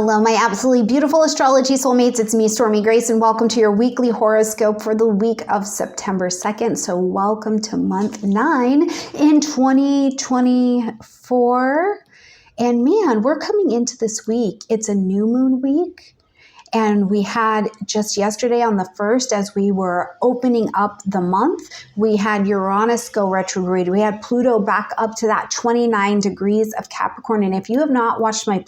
Hello, my absolutely beautiful astrology soulmates. It's me, Stormie Grace, and welcome to your weekly horoscope for the week of September 2nd. So welcome to month 9 in 2024. And man, we're coming into this week. It's a new moon week. And we had just yesterday on the 1st, as we were opening up the month, we had Uranus go retrograde. We had Pluto back up to that 29 degrees of Capricorn. And if you have not watched my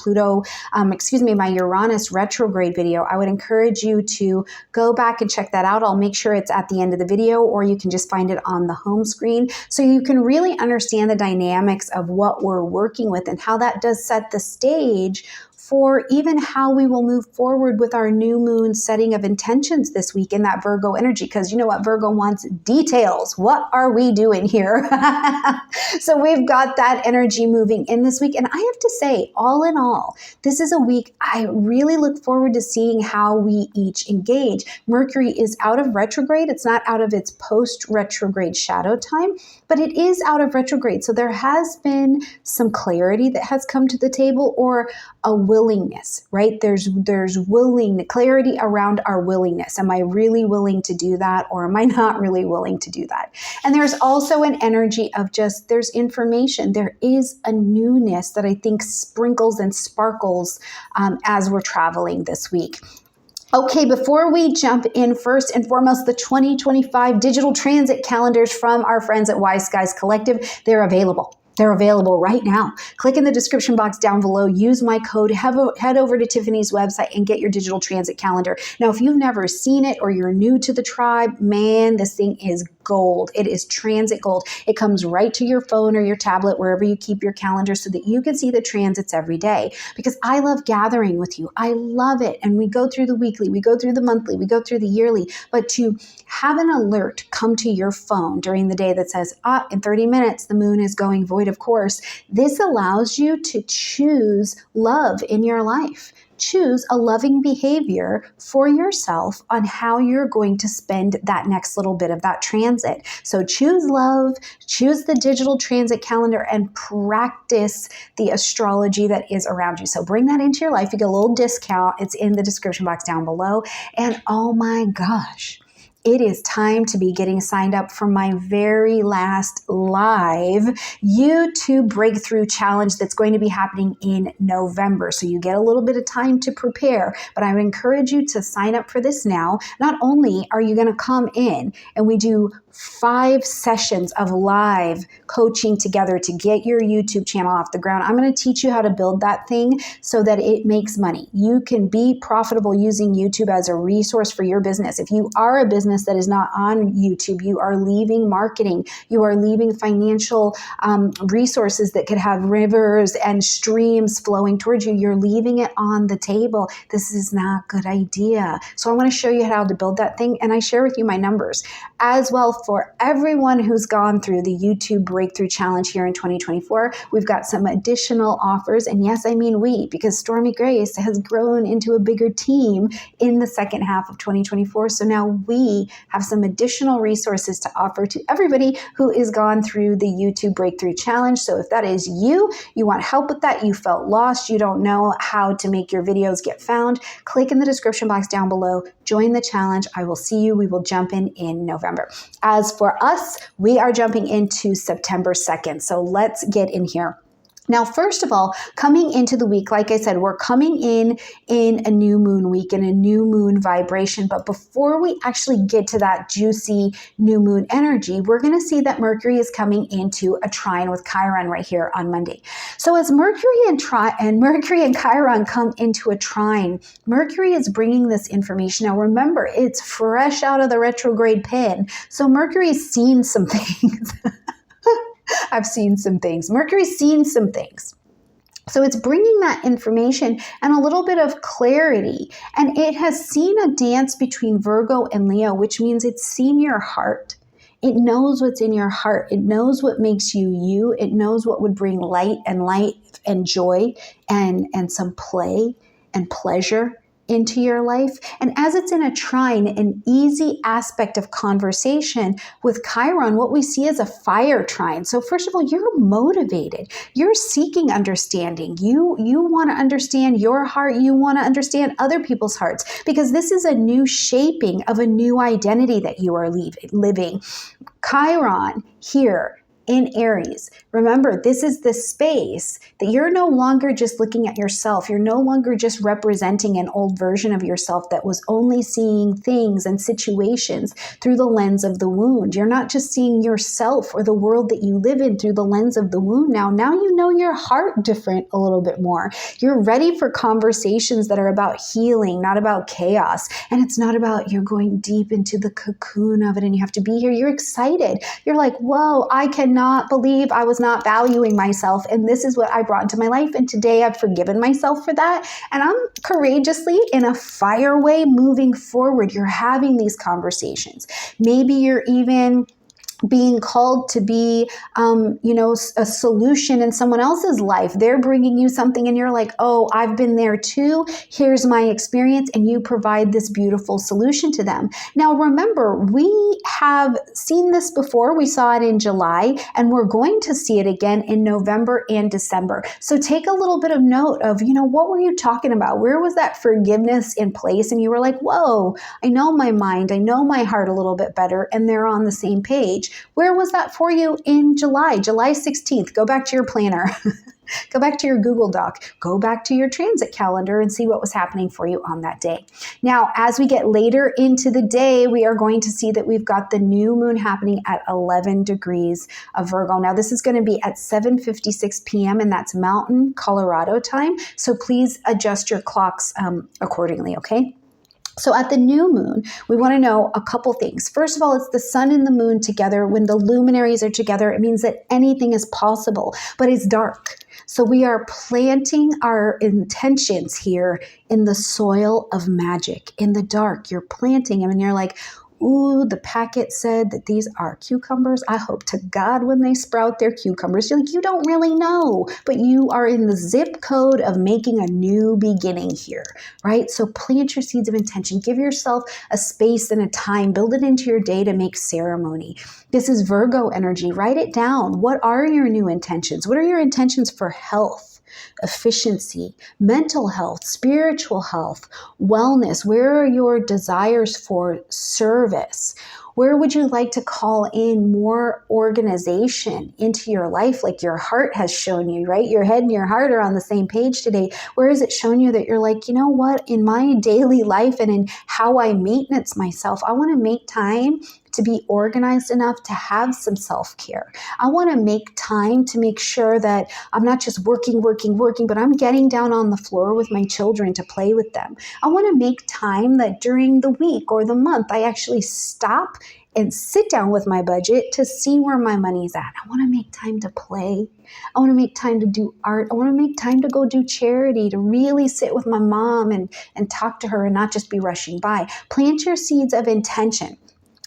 my Uranus retrograde video, I would encourage you to go back and check that out. I'll make sure it's at the end of the video, or you can just find it on the home screen. So you can really understand the dynamics of what we're working with and how that does set the stage for even how we will move forward with our new moon setting of intentions this week in that Virgo energy. Because you know what Virgo wants? Details. What are we doing here? So we've got that energy moving in this week. And I have to say, all in all, this is a week I really look forward to seeing how we each engage. Mercury is out of retrograde. It's not out of its post-retrograde shadow time, but it is out of retrograde. So there has been some clarity that has come to the table, or a willingness, right? There's clarity around our willingness. Am I really willing to do that, or am I not really willing to do that? And there's also an energy of just, there's information. There is a newness that I think sprinkles and sparkles as we're traveling this week. Okay, before we jump in, first and foremost, the 2025 digital transit calendars from our friends at Wise Skies Collective, they're available. They're available right now. Click in the description box down below, use my code, head over to Tiffany's website and get your digital transit calendar. Now, if you've never seen it or you're new to the tribe, man, this thing is gold. It is transit gold. It comes right to your phone or your tablet, wherever you keep your calendar, so that you can see the transits every day. Because I love gathering with you. I love it. And we go through the weekly, we go through the monthly, we go through the yearly. But to have an alert come to your phone during the day that says, in 30 minutes, the moon is going void of course, this allows you to choose love in your life. Choose a loving behavior for yourself on how you're going to spend that next little bit of that transit. So choose love, choose the digital transit calendar, and practice the astrology that is around you. So bring that into your life. You get a little discount. It's in the description box down below. And oh my gosh, it is time to be getting signed up for my very last live YouTube Breakthrough Challenge that's going to be happening in November. So you get a little bit of time to prepare, but I would encourage you to sign up for this now. Not only are you going to come in and we do 5 sessions of live coaching together to get your YouTube channel off the ground. I'm going to teach you how to build that thing so that it makes money. You can be profitable using YouTube as a resource for your business. If you are a business that is not on YouTube, you are leaving marketing, you are leaving financial resources that could have rivers and streams flowing towards you. You're leaving it on the table. This is not a good idea. So I want to show you how to build that thing, and I share with you my numbers as well. For everyone who's gone through the YouTube Breakthrough Challenge here in 2024, we've got some additional offers. And yes, I mean we, because Stormie Grace has grown into a bigger team in the second half of 2024. So now we have some additional resources to offer to everybody who is gone through the YouTube Breakthrough Challenge. So if that is you, you want help with that, you felt lost, you don't know how to make your videos get found, click in the description box down below, join the challenge. I will see you. We will jump in November. As for us, we are jumping into September 2nd. So let's get in here. Now, first of all, coming into the week, like I said, we're coming in a new moon week and a new moon vibration. But before we actually get to that juicy new moon energy, we're going to see that Mercury is coming into a trine with Chiron right here on Monday. So as Mercury and Chiron come into a trine, Mercury is bringing this information. Now, remember, it's fresh out of the retrograde pen. So Mercury's seen some things. I've seen some things. Mercury's seen some things. So it's bringing that information and a little bit of clarity. And it has seen a dance between Virgo and Leo, which means it's seen your heart. It knows what's in your heart. It knows what makes you you. It knows what would bring light and joy and some play and pleasure into your life. And as it's in a trine, an easy aspect of conversation with Chiron, what we see is a fire trine. So first of all, you're motivated. You're seeking understanding. You want to understand your heart. You want to understand other people's hearts, because this is a new shaping of a new identity that you are living. Chiron here in Aries. Remember, this is the space that you're no longer just looking at yourself. You're no longer just representing an old version of yourself that was only seeing things and situations through the lens of the wound. You're not just seeing yourself or the world that you live in through the lens of the wound now. Now you know your heart different a little bit more. You're ready for conversations that are about healing, not about chaos. And it's not about you're going deep into the cocoon of it and you have to be here. You're excited. You're like, whoa, I cannot believe I was not valuing myself. And this is what I brought into my life. And today I've forgiven myself for that. And I'm courageously in a fire way moving forward. You're having these conversations. Maybe you're even being called to be, a solution in someone else's life. They're bringing you something and you're like, oh, I've been there too. Here's my experience. And you provide this beautiful solution to them. Now, remember, we have seen this before. We saw it in July and we're going to see it again in November and December. So take a little bit of note of, what were you talking about? Where was that forgiveness in place? And you were like, whoa, I know my mind. I know my heart a little bit better. And they're on the same page. Where was that for you in July 16th? Go back to your planner. Go back to your Google Doc. Go back to your transit calendar and see what was happening for you on that day. Now, as we get later into the day, we are going to see that we've got the new moon happening at 11 degrees of Virgo. Now, this is going to be at 7:56 p.m. and that's Mountain, Colorado time. So please adjust your clocks accordingly, okay? So at the new moon, we want to know a couple things. First of all, it's the sun and the moon together. When the luminaries are together, it means that anything is possible, but it's dark. So we are planting our intentions here in the soil of magic. In the dark, you're planting them and you're like, ooh, the packet said that these are cucumbers. I hope to God when they sprout, they're cucumbers. You're like, you don't really know, but you are in the zip code of making a new beginning here, right? So plant your seeds of intention. Give yourself a space and a time. Build it into your day to make ceremony. This is Virgo energy. Write it down. What are your new intentions? What are your intentions for health? Efficiency, mental health, spiritual health, wellness? Where are your desires for service? Where would you like to call in more organization into your life, like your heart has shown you, right? Your head and your heart are on the same page today. Where has it shown you that you're like, you know what, in my daily life and in how I maintenance myself, I want to make time to be organized enough to have some self-care. I want to make time to make sure that I'm not just working, but I'm getting down on the floor with my children to play with them. I want to make time that during the week or the month, I actually stop and sit down with my budget to see where my money's at. I want to make time to play. I want to make time to do art. I want to make time to go do charity, to really sit with my mom and talk to her and not just be rushing by. Plant your seeds of intention.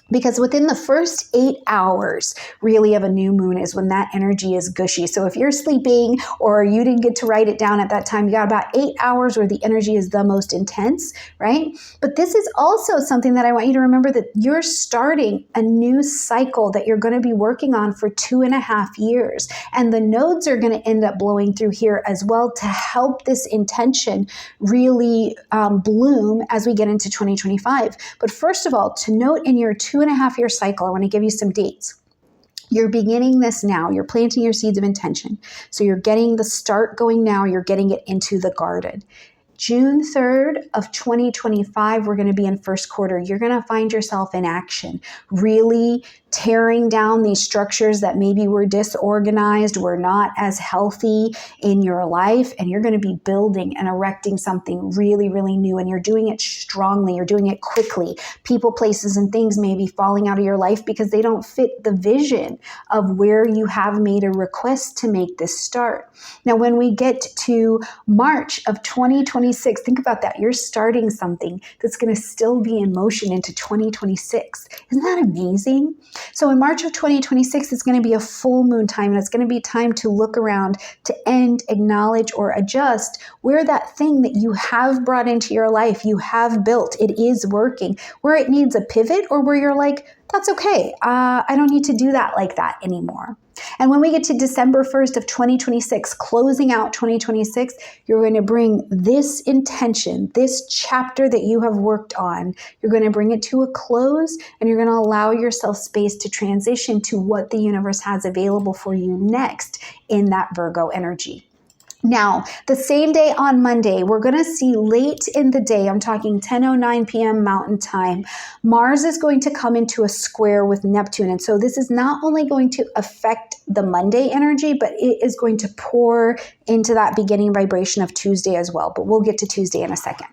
Because within the first 8 hours, really, of a new moon is when that energy is gushy. So if you're sleeping or you didn't get to write it down at that time, you got about 8 hours where the energy is the most intense, right? But this is also something that I want you to remember, that you're starting a new cycle that you're going to be working on for 2.5 years. And the nodes are going to end up blowing through here as well to help this intention really bloom as we get into 2025. But first of all, to note in your 2.5 year cycle, I want to give you some dates. You're beginning this now. You're planting your seeds of intention. So you're getting the start going now. You're getting it into the garden. June 3rd of 2025, we're going to be in first quarter. You're going to find yourself in action, really tearing down these structures that maybe were disorganized, were not as healthy in your life, and you're going to be building and erecting something really, really new, and you're doing it strongly. You're doing it quickly. People, places, and things may be falling out of your life because they don't fit the vision of where you have made a request to make this start. Now, when we get to March of 2026, think about that. You're starting something that's going to still be in motion into 2026. Isn't that amazing? So in March of 2026, it's going to be a full moon time, and it's going to be time to look around, to end, acknowledge, or adjust where that thing that you have brought into your life, you have built, it is working, where it needs a pivot, or where you're like, that's okay. I don't need to do that like that anymore. And when we get to December 1st of 2026, closing out 2026, you're going to bring this intention, this chapter that you have worked on, you're going to bring it to a close, and you're going to allow yourself space to transition to what the universe has available for you next in that Virgo energy. Now, the same day on Monday, we're going to see late in the day, I'm talking 10:09 p.m. Mountain Time, Mars is going to come into a square with Neptune. And so this is not only going to affect the Monday energy, but it is going to pour into that beginning vibration of Tuesday as well. But we'll get to Tuesday in a second.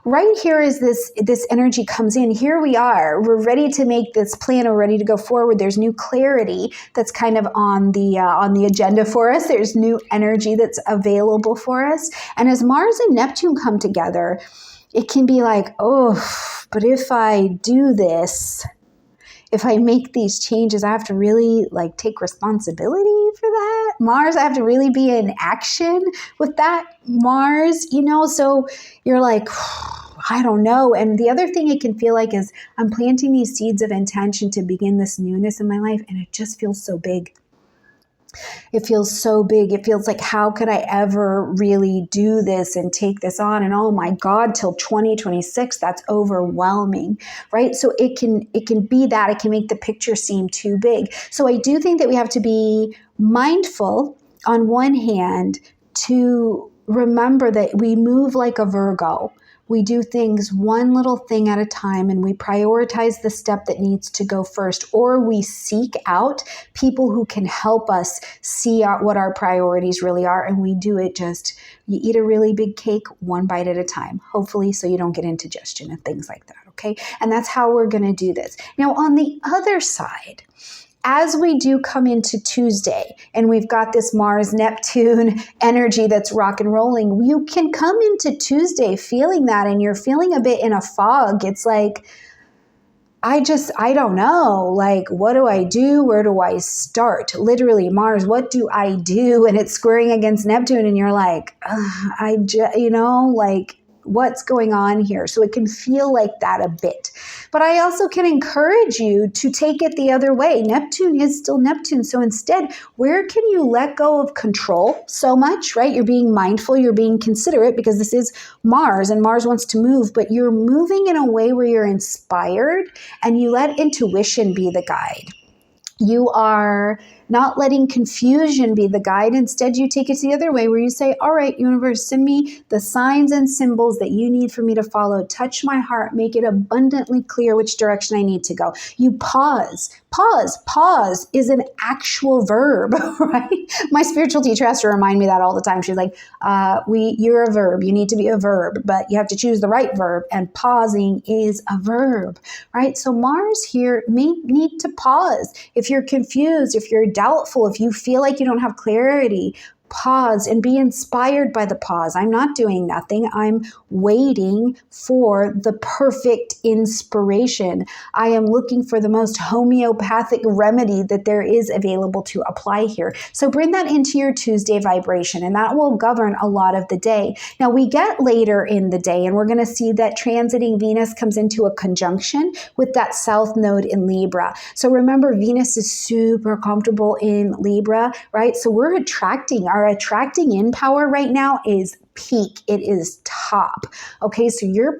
Right here is this energy comes in. Here we are. We're ready to make this plan. We're ready to go forward. There's new clarity that's kind of on the agenda for us. There's new energy that's available for us. And as Mars and Neptune come together, it can be like, oh, but if I do this, if I make these changes, I have to really like take responsibility for that. Mars, I have to really be in action with that Mars, so you're like, I don't know. And the other thing it can feel like is I'm planting these seeds of intention to begin this newness in my life, and it just feels so big. It feels so big. It feels like, how could I ever really do this and take this on? And oh my God, till 2026, that's overwhelming, right? So it can be that. It can make the picture seem too big. So I do think that we have to be mindful on one hand to remember that we move like a Virgo. We do things one little thing at a time, and we prioritize the step that needs to go first, or we seek out people who can help us see what our priorities really are, and we do it you eat a really big cake one bite at a time, hopefully so you don't get indigestion and things like that, okay? And that's how we're going to do this. Now, on the other side, as we do come into Tuesday and we've got this Mars-Neptune energy that's rock and rolling, you can come into Tuesday feeling that, and you're feeling a bit in a fog. It's like, I don't know, like, what do I do? Where do I start? Literally, Mars, what do I do? And it's squaring against Neptune, and you're like, what's going on here? So it can feel like that a bit. But I also can encourage you to take it the other way. Neptune is still Neptune. So instead, where can you let go of control so much, right? You're being mindful, you're being considerate, because this is Mars and Mars wants to move, but you're moving in a way where you're inspired and you let intuition be the guide. You are not letting confusion be the guide. Instead, you take it the other way where you say, all right, universe, send me the signs and symbols that you need for me to follow. Touch my heart. Make it abundantly clear which direction I need to go. You pause. Pause is an actual verb, right? My spiritual teacher has to remind me that all the time. She's like, you're a verb. You need to be a verb, but you have to choose the right verb. And pausing is a verb, right? So Mars here may need to pause. If you're confused, if you're doubtful, if you feel like you don't have clarity, pause and be inspired by the pause. I'm not doing nothing. I'm waiting for the perfect inspiration. I am looking for the most homeopathic remedy that there is available to apply here. So bring that into your Tuesday vibration, and that will govern a lot of the day. Now we get later in the day, and we're going to see that transiting Venus comes into a conjunction with that South Node in Libra. So remember, Venus is super comfortable in Libra, right? So we're our attracting in power right now is peak. It is top. Okay, so you're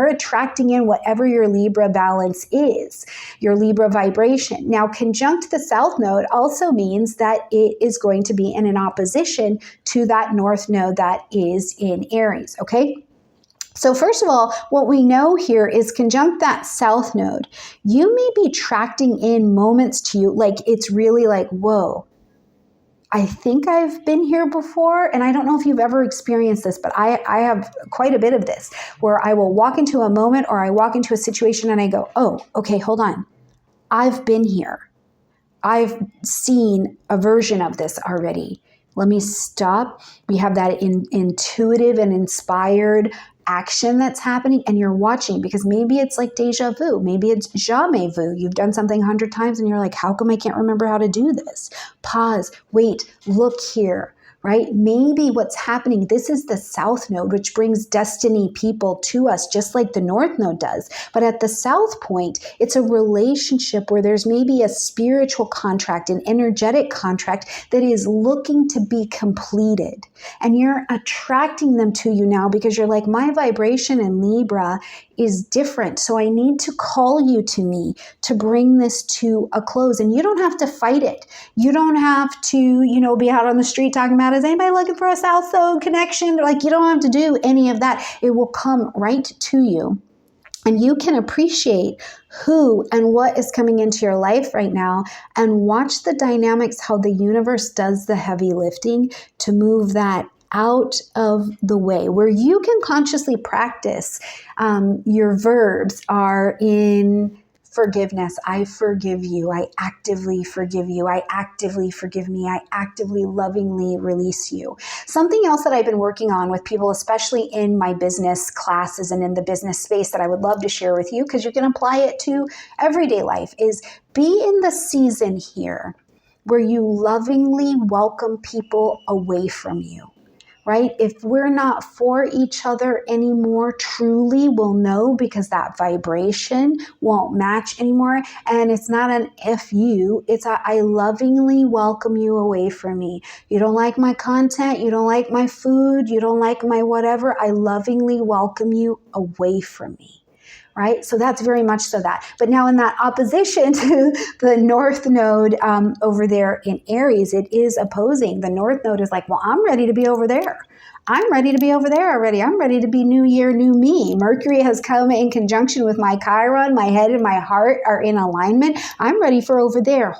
attracting in whatever your Libra balance is, your Libra vibration. Now, conjunct the South Node also means that it is going to be in an opposition to that North Node that is in Aries. Okay. So first of all, what we know here is conjunct that South Node. You may be attracting in moments to you like it's really like, whoa, I think I've been here before. And I don't know if you've ever experienced this, but I have quite a bit of this where I will walk into a moment or I walk into a situation and I go, oh, okay, hold on. I've been here. I've seen a version of this already. Let me stop. We have that intuitive and inspired action that's happening and you're watching, because maybe it's like deja vu, maybe it's jamais vu. You've done something 100 times and you're like, how come I can't remember how to do this? Pause, wait, look here, right? Maybe what's happening, this is the South Node, which brings destiny people to us, just like the North Node does. But at the South point, it's a relationship where there's maybe a spiritual contract, an energetic contract that is looking to be completed. And you're attracting them to you now because you're like, my vibration in Libra is different. So I need to call you to me to bring this to a close. And you don't have to fight it. You don't have to, be out on the street talking about, is anybody looking for a South Node connection? Like, you don't have to do any of that. It will come right to you. And you can appreciate who and what is coming into your life right now and watch the dynamics, how the universe does the heavy lifting to move that out of the way, where you can consciously practice. Your verbs are in forgiveness. I forgive you. I actively forgive you. I actively forgive me. I actively lovingly release you. Something else that I've been working on with people, especially in my business classes and in the business space, that I would love to share with you, because you can apply it to everyday life, is be in the season here where you lovingly welcome people away from you. Right? If we're not for each other anymore, truly we'll know, because that vibration won't match anymore. And it's not an F you, it's a I lovingly welcome you away from me. You don't like my content, you don't like my food, you don't like my whatever, I lovingly welcome you away from me. Right? So that's very much so that. But now in that opposition to the North Node over there in Aries, it is opposing. The North Node is like, well, I'm ready to be over there. I'm ready to be over there already. I'm ready to be new year, new me. Mercury has come in conjunction with my Chiron. My head and my heart are in alignment. I'm ready for over there.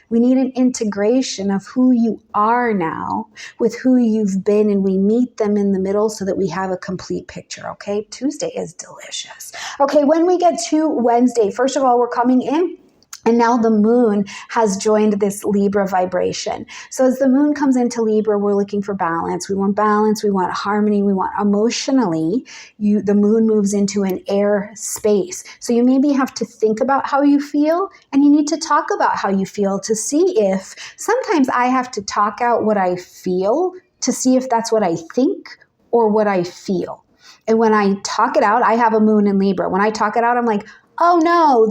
We need an integration of who you are now with who you've been, and we meet them in the middle so that we have a complete picture, okay? Tuesday is delicious. Okay, when we get to Wednesday, first of all, we're coming in, and now the moon has joined this Libra vibration. So as the moon comes into Libra, we're looking for balance. We want harmony, we want emotionally. The moon moves into an air space. So you maybe have to think about how you feel, and you need to talk about how you feel to see if, sometimes I have to talk out what I feel to see if that's what I think or what I feel. And when I talk it out, I have a moon in Libra. When I talk it out, I'm like, oh no,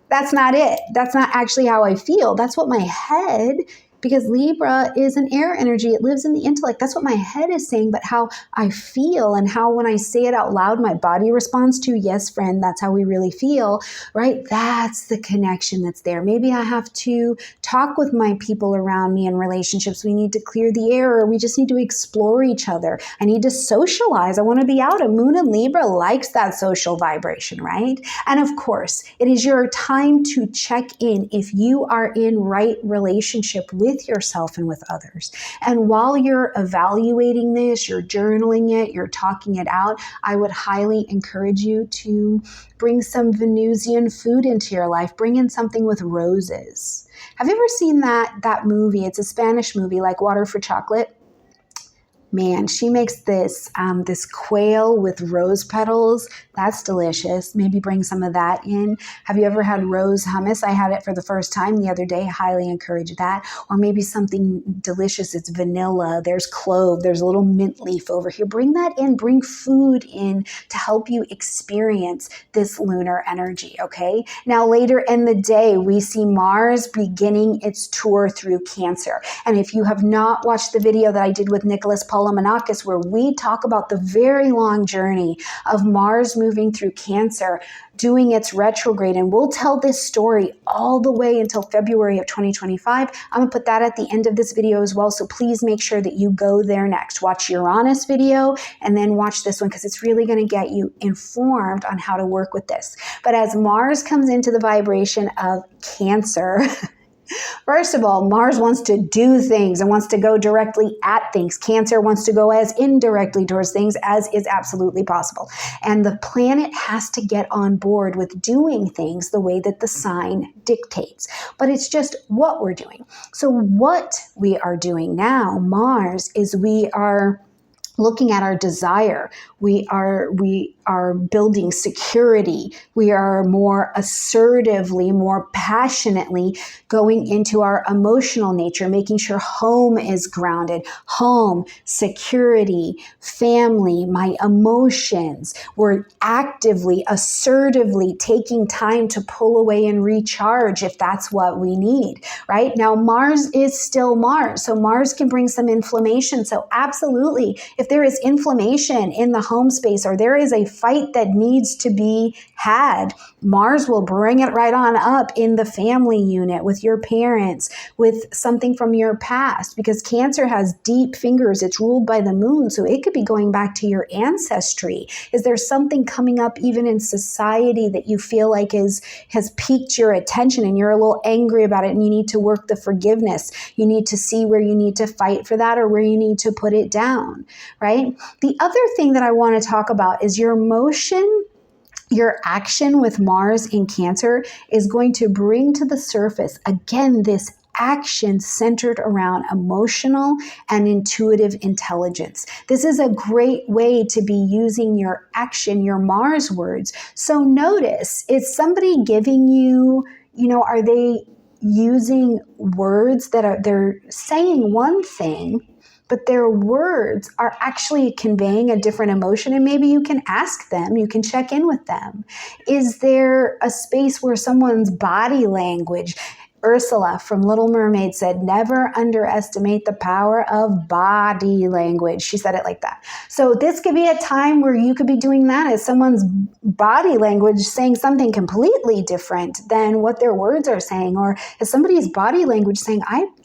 that's not it. That's not actually how I feel. That's what my head, because Libra is an air energy. It lives in the intellect. That's what my head is saying, but how I feel and how when I say it out loud, my body responds to, yes, friend, that's how we really feel, right? That's the connection that's there. Maybe I have to talk with my people around me in relationships. We need to clear the air, or we just need to explore each other. I need to socialize. I want to be out. A moon in Libra likes that social vibration, right? And of course, it is your time to check in if you are in right relationship with yourself and with others. And while you're evaluating this, you're journaling it, you're talking it out, I would highly encourage you to bring some Venusian food into your life. Bring in something with roses. Have you ever seen that movie? It's a Spanish movie, like Water for Chocolate. Man, she makes this quail with rose petals. That's delicious. Maybe bring some of that in. Have you ever had rose hummus? I had it for the first time the other day. Highly encourage that. Or maybe something delicious. It's vanilla. There's clove. There's a little mint leaf over here. Bring that in. Bring food in to help you experience this lunar energy, okay? Now, later in the day, we see Mars beginning its tour through Cancer. And if you have not watched the video that I did with Nicholas Polomonakis, where we talk about the very long journey of Mars moving through Cancer, doing its retrograde, and we'll tell this story all the way until February of 2025. I'm going to put that at the end of this video as well, so please make sure that you go there next. Watch Uranus video and then watch this one, because it's really going to get you informed on how to work with this. But as Mars comes into the vibration of Cancer, first of all, Mars wants to do things and wants to go directly at things. Cancer wants to go as indirectly towards things as is absolutely possible. And the planet has to get on board with doing things the way that the sign dictates. But it's just what we're doing. So what we are doing now, Mars, is we are looking at our desire. We are building security. We are more assertively, more passionately going into our emotional nature, making sure home is grounded. Home, security, family, my emotions. We're actively, assertively taking time to pull away and recharge if that's what we need, right? Now, Mars is still Mars, so Mars can bring some inflammation. So absolutely, if there is inflammation in the home space or there is a fight that needs to be had, Mars will bring it right on up in the family unit with your parents, with something from your past, because Cancer has deep fingers. It's ruled by the moon, so it could be going back to your ancestry. Is there something coming up even in society that you feel like has piqued your attention and you're a little angry about it and you need to work the forgiveness? You need to see where you need to fight for that or where you need to put it down, right? The other thing that I want to talk about is your emotion. Your action with Mars in Cancer is going to bring to the surface, again, this action centered around emotional and intuitive intelligence. This is a great way to be using your action, your Mars words. So notice, is somebody giving you, are they using words that they're saying one thing, but their words are actually conveying a different emotion, and maybe you can ask them, you can check in with them. Is there a space where someone's body language, Ursula from Little Mermaid said, never underestimate the power of body language. She said it like that. So this could be a time where you could be doing that as someone's body language saying something completely different than what their words are saying, or as somebody's body language saying,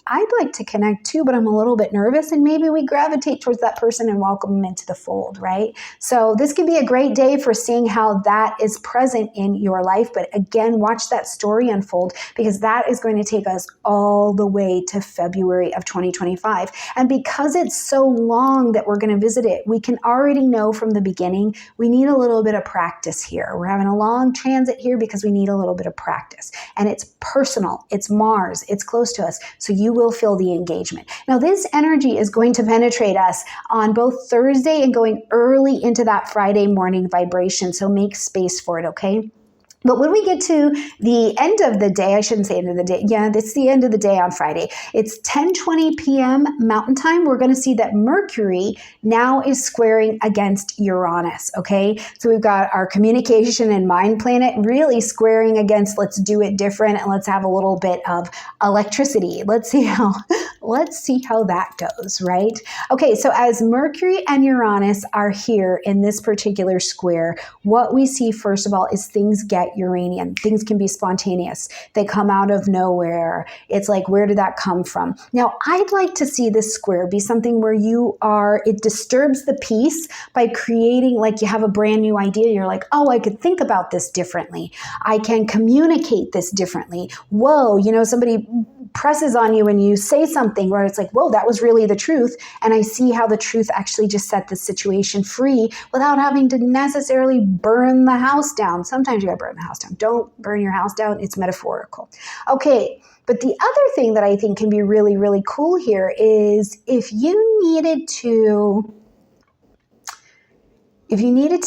I'd like to connect too, but I'm a little bit nervous, and maybe we gravitate towards that person and welcome them into the fold, right? So this could be a great day for seeing how that is present in your life. But again, watch that story unfold, because that is going to take us all the way to February of 2025. And because it's so long that we're going to visit it, we can already know from the beginning, we need a little bit of practice here. We're having a long transit here because we need a little bit of practice. And it's personal, it's Mars, it's close to us. So you will feel the engagement. Now, this energy is going to penetrate us on both Thursday and going early into that Friday morning vibration. So make space for it, okay? But when we get to the end of the day, I shouldn't say end of the day. Yeah, it's the end of the day on Friday. It's 10:20 p.m. Mountain Time. We're going to see that Mercury now is squaring against Uranus, okay? So we've got our communication and mind planet really squaring against let's do it different and let's have a little bit of electricity. Let's see how that goes, right? Okay, so as Mercury and Uranus are here in this particular square, what we see first of all is things get Uranian. Things can be spontaneous. They come out of nowhere. It's like, where did that come from? Now, I'd like to see this square be something where it disturbs the peace by creating, like you have a brand new idea. You're like, oh, I could think about this differently. I can communicate this differently. Whoa, somebody presses on you and you say something where it's like, whoa, that was really the truth. And I see how the truth actually just set the situation free without having to necessarily burn the house down. Sometimes you gotta burn the house down. Don't burn your house down. It's metaphorical. Okay. But the other thing that I think can be really, really cool here is if you needed to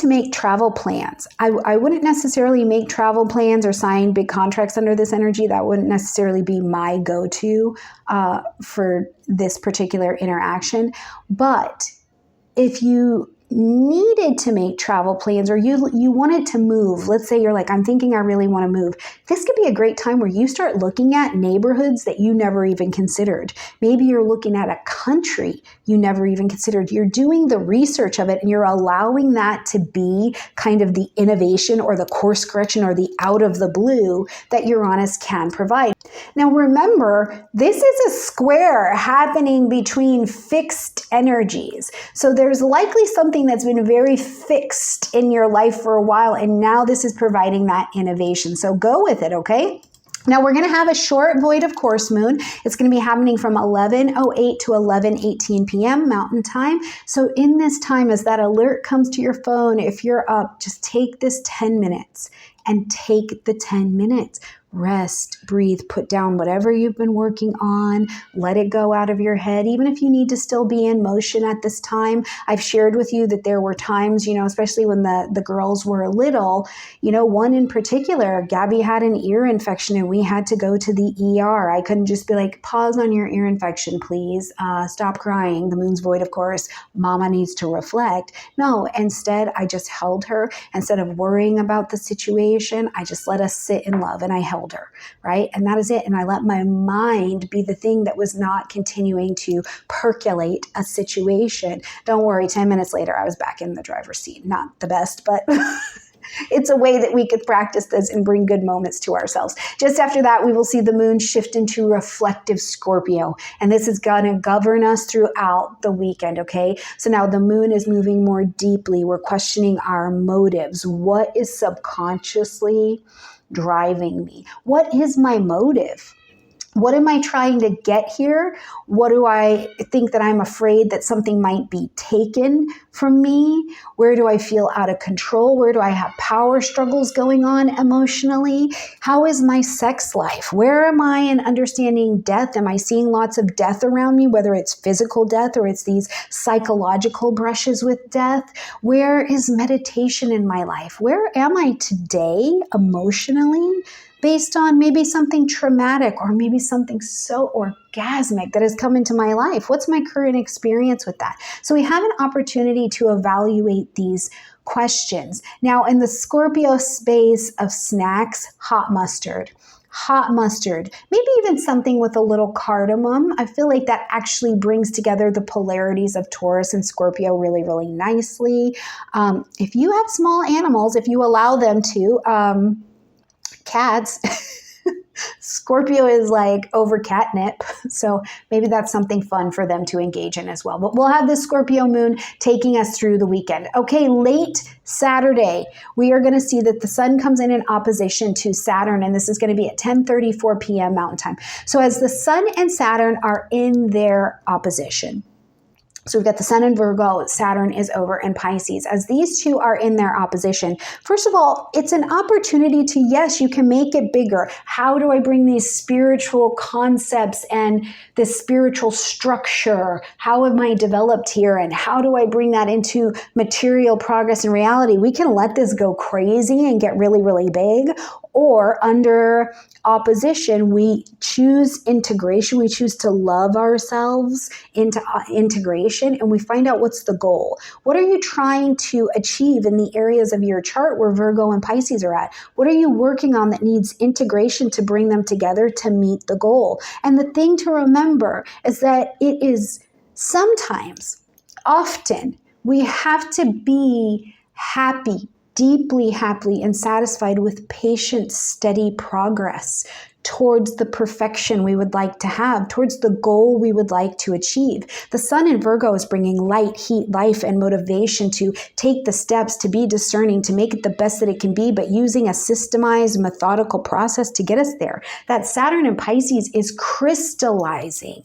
make travel plans, I wouldn't necessarily make travel plans or sign big contracts under this energy. That wouldn't necessarily be my go-to for this particular interaction. But if you needed to make travel plans or you wanted to move, let's say you're like, I'm thinking I really want to move. This could be a great time where you start looking at neighborhoods that you never even considered. Maybe you're looking at a country you never even considered. You're doing the research of it and you're allowing that to be kind of the innovation or the course correction or the out of the blue that Uranus can provide. Now remember, this is a square happening between fixed energies. So there's likely something that's been very fixed in your life for a while, and now this is providing that innovation. So go with it, okay? Now we're going to have a short void of course moon. It's going to be happening from 11:08 to 11:18 p.m. Mountain Time. So in this time, as that alert comes to your phone, if you're up, just take this 10 minutes and take the 10 minutes. Rest, breathe, put down whatever you've been working on, let it go out of your head, even if you need to still be in motion at this time. I've shared with you that there were times, especially when the girls were little, one in particular, Gabby had an ear infection and we had to go to the ER. I couldn't just be like, pause on your ear infection, please. Stop crying. The moon's void, of course. Mama needs to reflect. No, instead, I just held her. Instead of worrying about the situation, I just let us sit in love and I held her, right? And that is it. And I let my mind be the thing that was not continuing to percolate a situation. Don't worry, 10 minutes later, I was back in the driver's seat. Not the best, but it's a way that we could practice this and bring good moments to ourselves. Just after that, we will see the moon shift into reflective Scorpio. And this is going to govern us throughout the weekend, okay? So now the moon is moving more deeply. We're questioning our motives. What is subconsciously driving me? What is my motive? What am I trying to get here? What do I think that I'm afraid that something might be taken from me? Where do I feel out of control? Where do I have power struggles going on emotionally? How is my sex life? Where am I in understanding death? Am I seeing lots of death around me, whether it's physical death or it's these psychological brushes with death? Where is meditation in my life? Where am I today emotionally? Based on maybe something traumatic or maybe something so orgasmic that has come into my life. What's my current experience with that? So we have an opportunity to evaluate these questions. Now, in the Scorpio space of snacks, hot mustard, maybe even something with a little cardamom. I feel like that actually brings together the polarities of Taurus and Scorpio really, really nicely. If you have small animals, if you allow them to, cats, Scorpio is like over catnip. So maybe that's something fun for them to engage in as well. But we'll have the Scorpio moon taking us through the weekend. Okay, late Saturday, we are going to see that the sun comes in opposition to Saturn, and this is going to be at 10:34 p.m. Mountain Time. So as the sun and Saturn are in their opposition, so we've got the sun in Virgo, Saturn is over in Pisces. As these two are in their opposition, first of all, it's an opportunity to, yes, you can make it bigger. How do I bring these spiritual concepts and this spiritual structure? How am I developed here? And how do I bring that into material progress and reality? We can let this go crazy and get really, really big. Or under opposition, we choose integration. We choose to love ourselves into integration, and we find out what's the goal. What are you trying to achieve in the areas of your chart where Virgo and Pisces are at? What are you working on that needs integration to bring them together to meet the goal? And the thing to remember is that it is sometimes, often, we have to be happy, deeply happy and satisfied with patient, steady progress towards the perfection we would like to have, towards the goal we would like to achieve. The sun in Virgo is bringing light, heat, life, and motivation to take the steps, to be discerning, to make it the best that it can be, but using a systemized, methodical process to get us there. That Saturn in Pisces is crystallizing.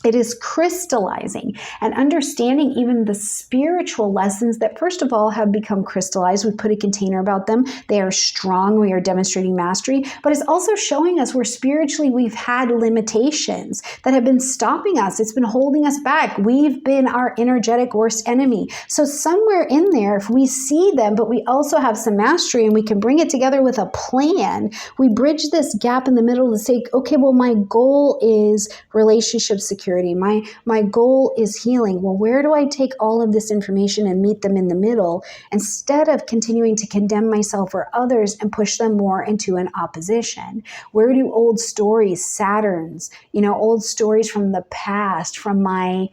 It is crystallizing and understanding even the spiritual lessons that, first of all, have become crystallized. We put a container about them. They are strong. We are demonstrating mastery. But it's also showing us where spiritually we've had limitations that have been stopping us. It's been holding us back. We've been our energetic worst enemy. So somewhere in there, if we see them, but we also have some mastery and we can bring it together with a plan, we bridge this gap in the middle to say, okay, well, my goal is relationship security. My goal is healing. Well, where do I take all of this information and meet them in the middle instead of continuing to condemn myself or others and push them more into an opposition? Where do old stories, Saturns, old stories from the past, from my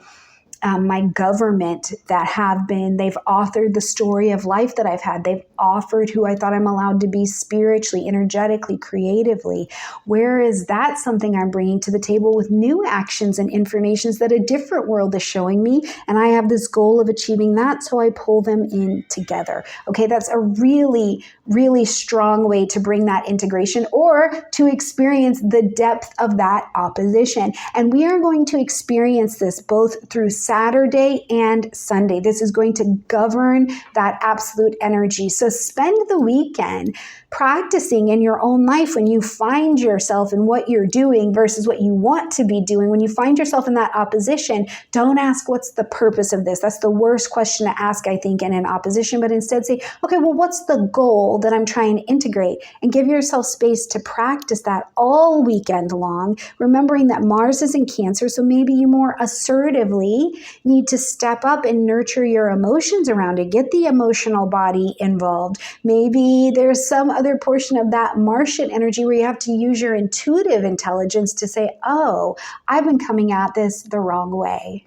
government that they've authored the story of life that I've had. They've offered who I thought I'm allowed to be spiritually, energetically, creatively. Where is that something I'm bringing to the table with new actions and informations that a different world is showing me? And I have this goal of achieving that, so I pull them in together. Okay, that's a really, really strong way to bring that integration or to experience the depth of that opposition. And we are going to experience this both through Saturday and Sunday. This is going to govern that absolute energy. So spend the weekend practicing in your own life when you find yourself in what you're doing versus what you want to be doing. When you find yourself in that opposition, don't ask what's the purpose of this. That's the worst question to ask, I think, in an opposition, but instead say, okay, well, what's the goal that I'm trying to integrate? And give yourself space to practice that all weekend long, remembering that Mars is in Cancer, so maybe you more assertively need to step up and nurture your emotions around it. Get the emotional body involved. Maybe there's some other portion of that Martian energy where you have to use your intuitive intelligence to say, oh, I've been coming at this the wrong way.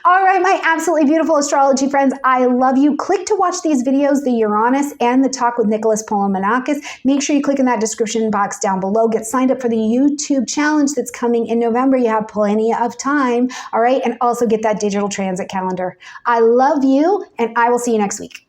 All right, my absolutely beautiful astrology friends, I love you. Click to watch these videos, the Uranus and the Talk with Nicholas Polomenakis. Make sure you click in that description box down below. Get signed up for the YouTube challenge that's coming in November. You have plenty of time, all right? And also get that digital transit calendar. I love you, and I will see you next week.